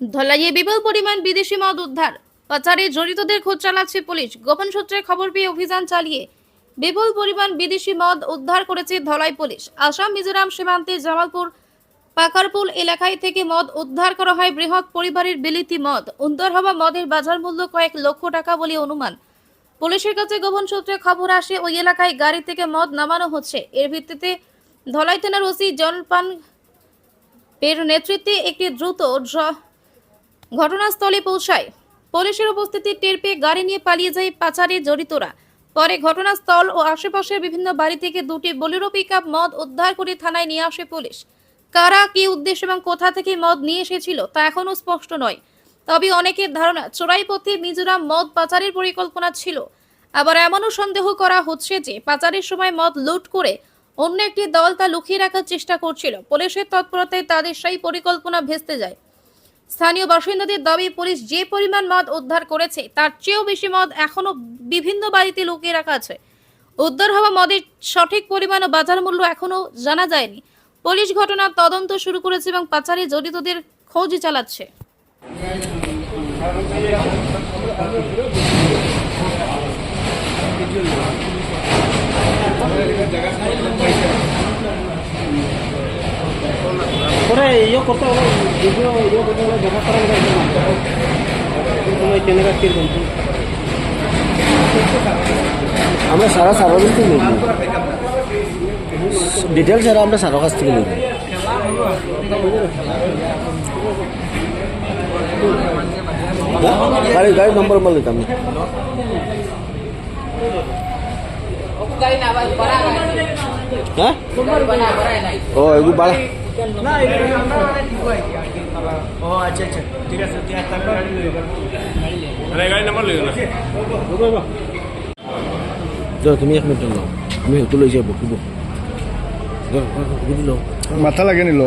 ধলাইয়ে বিপুল পরিমাণ বিদেশি মদ উদ্ধার, পাচারে জড়িতদের খোঁজ চালাচ্ছে পুলিশ। গোপন সূত্রে খবর পেয়ে অভিযান চালিয়ে বিপুল পরিমাণ বিদেশি মদ উদ্ধার করেছে ধলাই পুলিশ। আসাম মিজোরাম সীমান্তে জামালপুর পাকারপুল এলাকায় থেকে মদ উদ্ধার করা হয়। বৃহৎ পরিবারের বিলিতি মদ। উদ্ধার হওয়া মদের বাজার মূল্য কয়েক লক্ষ টাকা বলে অনুমান। পুলিশের কাছে গোপন সূত্রে খবর আসে ওই এলাকায় গাড়ি থেকে মদ নামানো হচ্ছে। এর ভিত্তিতে ধলাই থানার ওসি জলপান এর নেতৃত্বে একটি দ্রুত ঘটনাস্থলে পৌঁছায়। পুলিশের উপস্থিতি টের পেয়ে গাড়ি নিয়ে পালিয়ে যায় পাচারে জড়িতরা। পরে ঘটনাস্থল ও আশেপাশের বিভিন্ন বাড়ি থেকে দুটি বোলেরো পিকআপ মদ উদ্ধার করে থানায় নিয়ে আসে পুলিশ। কারা কি উদ্দেশ্য এবং কোথা থেকে মদ নিয়ে এসেছিল তা এখনো স্পষ্ট নয়। তবে অনেকের ধারণা চোরাই পথে মিজোরাম মদ পাচারের পরিকল্পনা ছিল। আবার এমনও সন্দেহ করা হচ্ছে যে পাচারের সময় মদ লুট করে অন্য একটি দল তা লুকিয়ে রাখার চেষ্টা করছিল। পুলিশের তৎপরতায় তাদের সেই পরিকল্পনা ভেস্তে যায়। স্থানীয় বাসিন্দাদের দাবি, পুলিশ যে পরিমাণ মদ উদ্ধার করেছে তার চেয়েও বেশি মদ এখনো বিভিন্ন বাড়িতে লুকিয়ে রাখা আছে। উদ্ধার হওয়া মদের সঠিক পরিমাণ ও বাজার মূল্য এখনো জানা যায়নি। পুলিশ ঘটনার তদন্ত শুরু করেছে এবং পাচারে জড়িতদের খোঁজ চালাচ্ছে। করে ইয়ে করতে হলো, ভিডিও ইয়ে করতে হলো, দেখা করা হলো, কেনাকাটা কিরকম আমরা সারা সারা থেকে নেব, ডিটেলস সারা আমরা সারা কাছ থেকে নেব। গাড়ি গাড়ি নম্বর বলে দিতাম হ্যাঁ ও এগুলো বাড়া ও আচ্ছা আচ্ছা ঠিক আছে গাড়ি নাম্বার লই না যাও তুমি এক মিনিট নাও, আমি হয়তো লই যাবো খুব মাথা লাগে নিল